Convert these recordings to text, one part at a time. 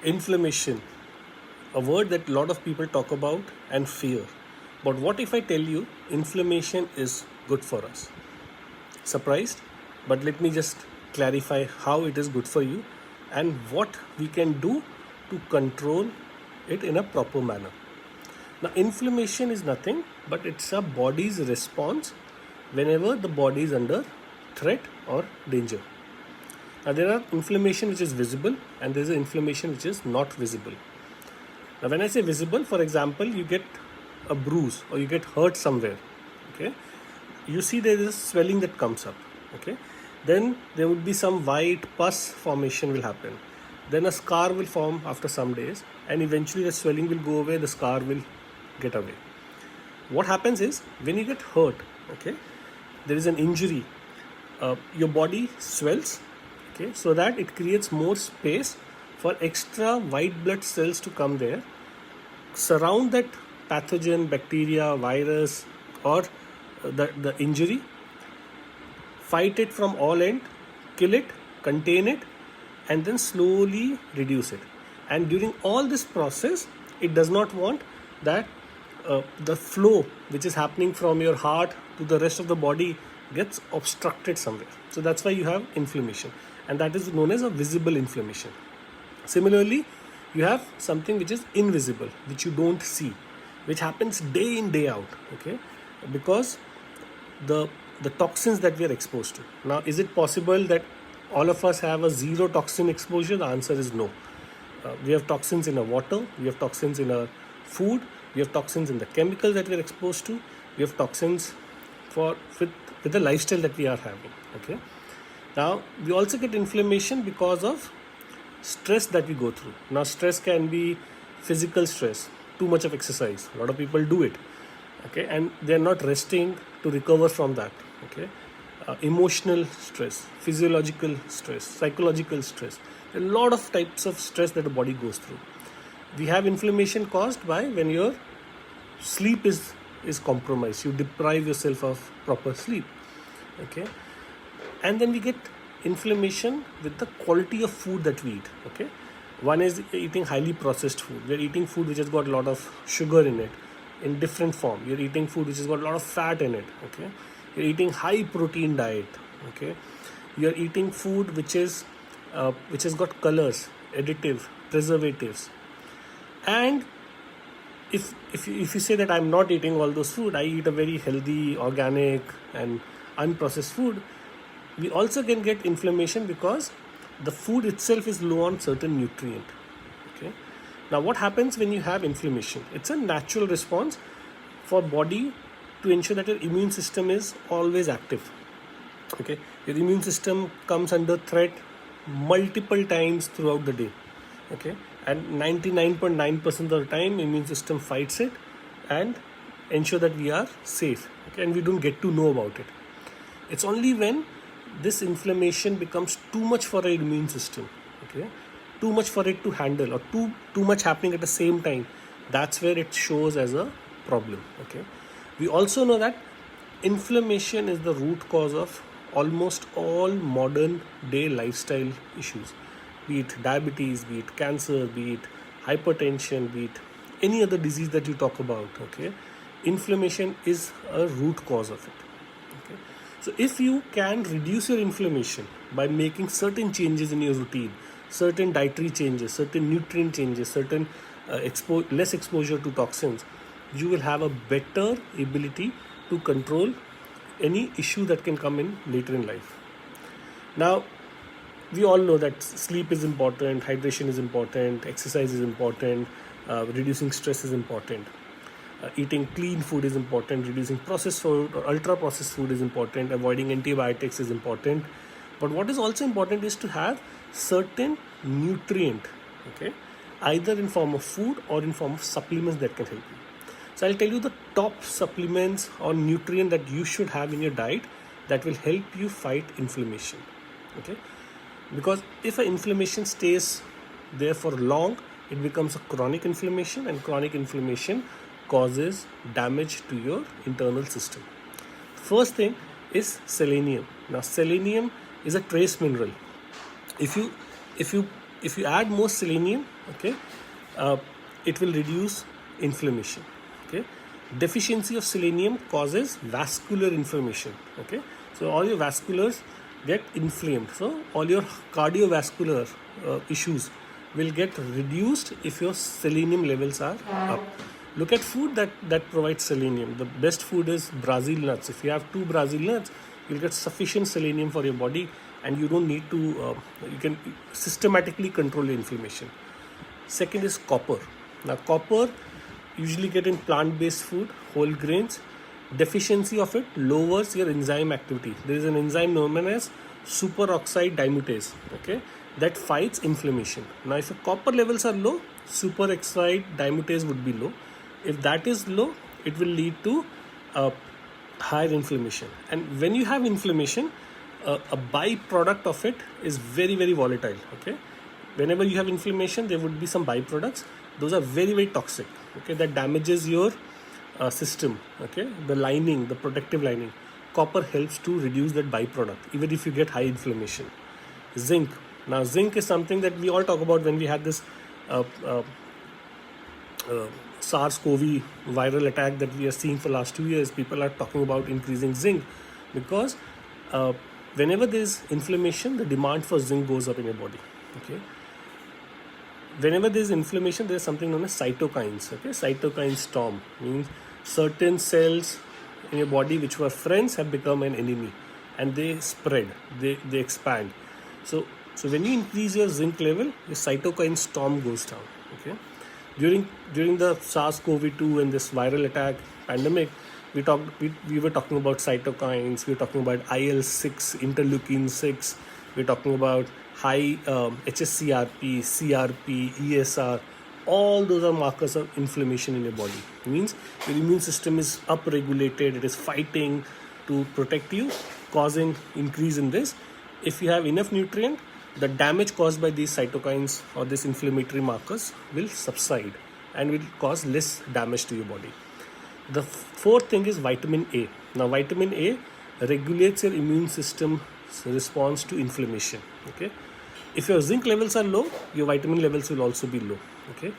Inflammation, a word that a lot of people talk about and fear. But what if I tell you inflammation is good for us? Surprised? But let me just clarify how it is good for you and what we can do to control it in a proper manner. Now, inflammation is nothing but it's a body's response whenever the body is under threat or danger. Now, there are inflammation which is visible and there is inflammation which is not visible. Now, when I say visible, for example, you get a bruise or you get hurt somewhere, okay? You see there is swelling that comes up, okay? Then there would be some white pus formation will happen. Then a scar will form after some days, and eventually the swelling will go away, the scar will get away. What happens is when you get hurt, okay, there is an injury, your body swells, okay, so that it creates more space for extra white blood cells to come there, surround that pathogen, bacteria, virus, or the injury, fight it from all end, kill it, contain it, and then slowly reduce it. And during all this process, it does not want that the flow which is happening from your heart to the rest of the body gets obstructed somewhere. So that's why you have inflammation, and that is known as a visible inflammation. Similarly, you have something which is invisible, which you don't see, which happens day in, day out, okay? Because the toxins that we are exposed to. Now, is it possible that all of us have a zero toxin exposure? The answer is no. We have toxins in our water, we have toxins in our food, we have toxins in the chemicals that we are exposed to, we have toxins with the lifestyle that we are having, okay? Now, we also get inflammation because of stress that we go through. Now, stress can be physical stress, too much of exercise. A lot of people do it, okay, and they are not resting to recover from that, okay. Emotional stress, physiological stress, psychological stress. A lot of types of stress that the body goes through. We have inflammation caused by when your sleep is compromised. You deprive yourself of proper sleep, okay. And then we get inflammation with the quality of food that we eat, okay. One is eating highly processed food. We're eating food which has got a lot of sugar in it in different form. You're eating food which has got a lot of fat in it, okay. You're eating high protein diet, okay. You're eating food which has got colors, additive, preservatives. And if you say that I'm not eating all those food, I eat a very healthy, organic and unprocessed food, we also can get inflammation because the food itself is low on certain nutrient, okay. Now, what happens when you have inflammation? It's a natural response for body to ensure that your immune system is always active, okay. Your immune system comes under threat multiple times throughout the day, okay, and 99.9% of the time immune system fights it and ensure that we are safe, okay, and we don't get to know about it. It's only when this inflammation becomes too much for our immune system, okay, too much for it to handle, or too much happening at the same time, that's where it shows as a problem, okay. We also know that inflammation is the root cause of almost all modern day lifestyle issues, be it diabetes, be it cancer, be it hypertension, be it any other disease that you talk about, okay. Inflammation is a root cause of it, okay. So if you can reduce your inflammation by making certain changes in your routine, certain dietary changes, certain nutrient changes, certain less exposure to toxins, you will have a better ability to control any issue that can come in later in life. Now, we all know that sleep is important, hydration is important, exercise is important, reducing stress is important. Eating clean food is important, reducing processed food or ultra processed food is important, avoiding antibiotics is important. But what is also important is to have certain nutrient, okay, either in form of food or in form of supplements that can help you. So I'll tell you the top supplements or nutrient that you should have in your diet that will help you fight inflammation, okay. Because if an inflammation stays there for long, it becomes a chronic inflammation, and chronic inflammation causes damage to your internal system. First thing is selenium. Now, selenium is a trace mineral. If you if you add more selenium, okay, uh, it will reduce inflammation. Okay, deficiency of selenium causes vascular inflammation. Okay, so all your vasculars get inflamed, so all your cardiovascular issues will get reduced if your selenium levels are up. Look at food that provides selenium. The best food is Brazil nuts. If you have 2 Brazil nuts, you'll get sufficient selenium for your body, and you don't need to you can systematically control your inflammation. Second is copper. Now copper usually get in plant-based food, whole grains. Deficiency of it lowers your enzyme activity. There is an enzyme known as superoxide dismutase, okay, that fights inflammation. Now if your copper levels are low, superoxide dismutase would be low. If that is low, it will lead to higher inflammation. And when you have inflammation, a byproduct of it is very, very volatile. Okay, whenever you have inflammation, there would be some byproducts. Those are very, very toxic. Okay, that damages your system. Okay, the lining, the protective lining. Copper helps to reduce that byproduct, even if you get high inflammation. Zinc. Now, zinc is something that we all talk about when we had this SARS-CoV viral attack that we are seeing for last 2 years. People are talking about increasing zinc because whenever there is inflammation, the demand for zinc goes up in your body. Okay. Whenever there is inflammation, there is something known as cytokines. Okay, cytokine storm means certain cells in your body which were friends have become an enemy, and they spread, they expand. So when you increase your zinc level, your cytokine storm goes down. Okay, during the SARS-CoV-2 and this viral attack pandemic, we were talking about cytokines, we were talking about IL-6, interleukin 6, we were talking about high HSCRP, CRP, ESR. All those are markers of inflammation in your body. It means your immune system is upregulated, it is fighting to protect you, causing increase in this. If you have enough nutrient, the damage caused by these cytokines or these inflammatory markers will subside and will cause less damage to your body. The fourth thing is vitamin A. Now, vitamin A regulates your immune system's response to inflammation. Okay, if your zinc levels are low, your vitamin levels will also be low. Okay,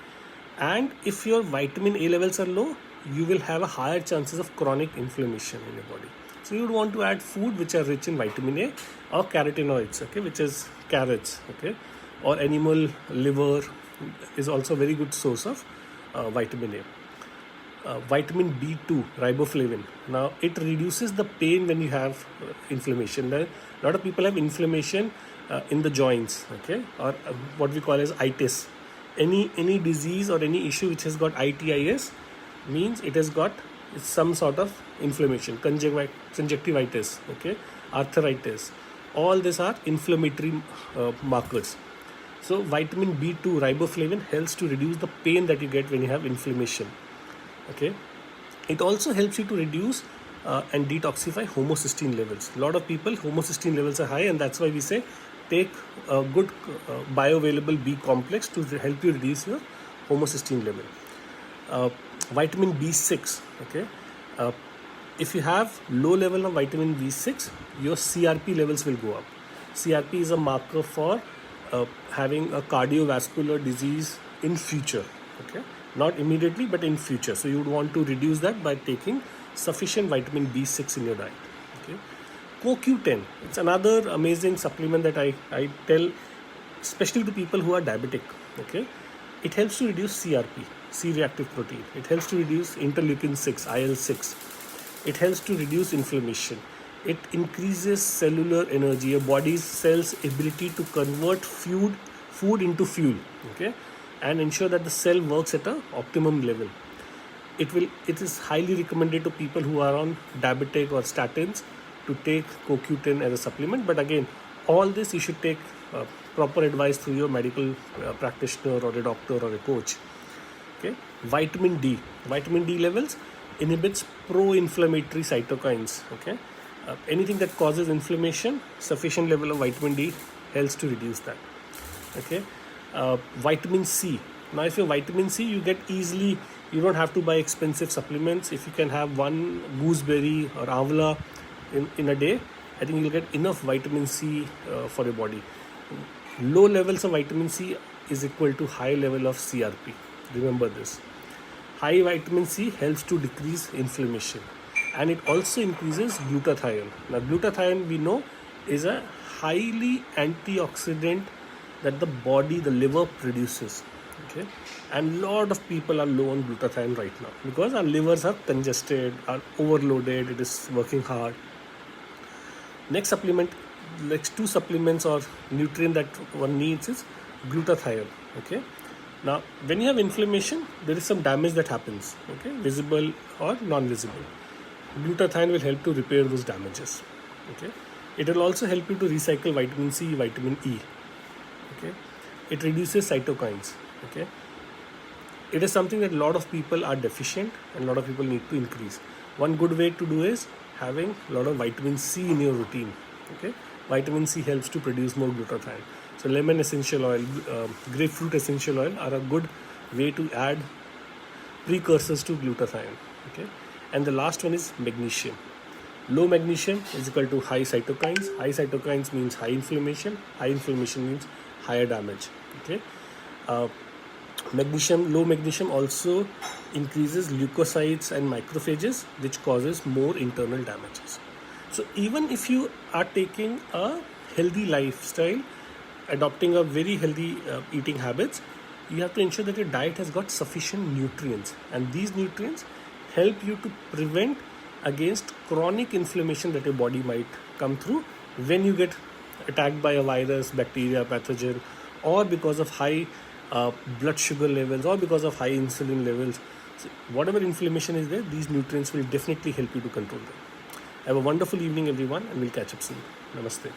and if your vitamin A levels are low, you will have a higher chances of chronic inflammation in your body. So you would want to add food which are rich in vitamin A or carotenoids, okay, which is carrots, okay, or animal liver is also a very good source of vitamin A. Vitamin B2, riboflavin. Now it reduces the pain when you have inflammation. A lot of people have inflammation in the joints, okay, or what we call as itis. Any disease or any issue which has got itis means it has got some sort of inflammation. Conjunctivitis, okay, arthritis. All these are inflammatory markers. So vitamin B2, riboflavin, helps to reduce the pain that you get when you have inflammation. Okay, it also helps you to reduce and detoxify homocysteine levels. A lot of people, homocysteine levels are high, and that's why we say take a good bioavailable B complex to help you reduce your homocysteine level. Vitamin B6, okay, if you have low level of vitamin B6, your CRP levels will go up. CRP is a marker for having a cardiovascular disease in future. Okay, not immediately but in future. So you would want to reduce that by taking sufficient vitamin B6 in your diet. Okay, CoQ10, it's another amazing supplement that I tell especially to people who are diabetic. Okay, it helps to reduce CRP, C-reactive protein. It helps to reduce interleukin 6, IL-6. It helps to reduce inflammation. It increases cellular energy, your body's cells' ability to convert food into fuel. Okay, and ensure that the cell works at an optimum level. It is highly recommended to people who are on diabetic or statins to take CoQ10 as a supplement. But again, all this you should take proper advice through your medical practitioner or a doctor or a coach. Okay, vitamin D levels inhibits pro-inflammatory cytokines. Okay, anything that causes inflammation, sufficient level of vitamin D helps to reduce that. Okay, vitamin C. Now if you're vitamin C, you get easily, you don't have to buy expensive supplements. If you can have one gooseberry or avla in a day, I think you'll get enough vitamin C for your body. Low levels of vitamin C is equal to high level of CRP. Remember this. High vitamin C helps to decrease inflammation, and it also increases glutathione. Now, glutathione we know is a highly antioxidant that the liver produces. Okay, and lot of people are low on glutathione right now because our livers are congested, are overloaded. It is working hard. Next two supplements or nutrient that one needs is glutathione. Okay, now when you have inflammation, there is some damage that happens. Okay, visible or non-visible. Glutathione will help to repair those damages. Okay, it will also help you to recycle vitamin C, vitamin E. Okay, it reduces cytokines. Okay, it is something that a lot of people are deficient and a lot of people need to increase. One good way to do is having a lot of vitamin C in your routine. Okay, vitamin C helps to produce more glutathione. So lemon essential oil, grapefruit essential oil are a good way to add precursors to glutathione. Okay, and the last one is magnesium. Low magnesium is equal to high cytokines. High cytokines means high inflammation. High inflammation means higher damage. Okay. Low magnesium also increases leukocytes and macrophages, which causes more internal damages. So even if you are taking a healthy lifestyle, adopting a very healthy eating habits, you have to ensure that your diet has got sufficient nutrients, and these nutrients help you to prevent against chronic inflammation that your body might come through when you get attacked by a virus, bacteria, pathogen, or because of high blood sugar levels or because of high insulin levels. So whatever inflammation is there, these nutrients will definitely help you to control them. Have a wonderful evening, everyone, and we'll catch up soon. Namaste.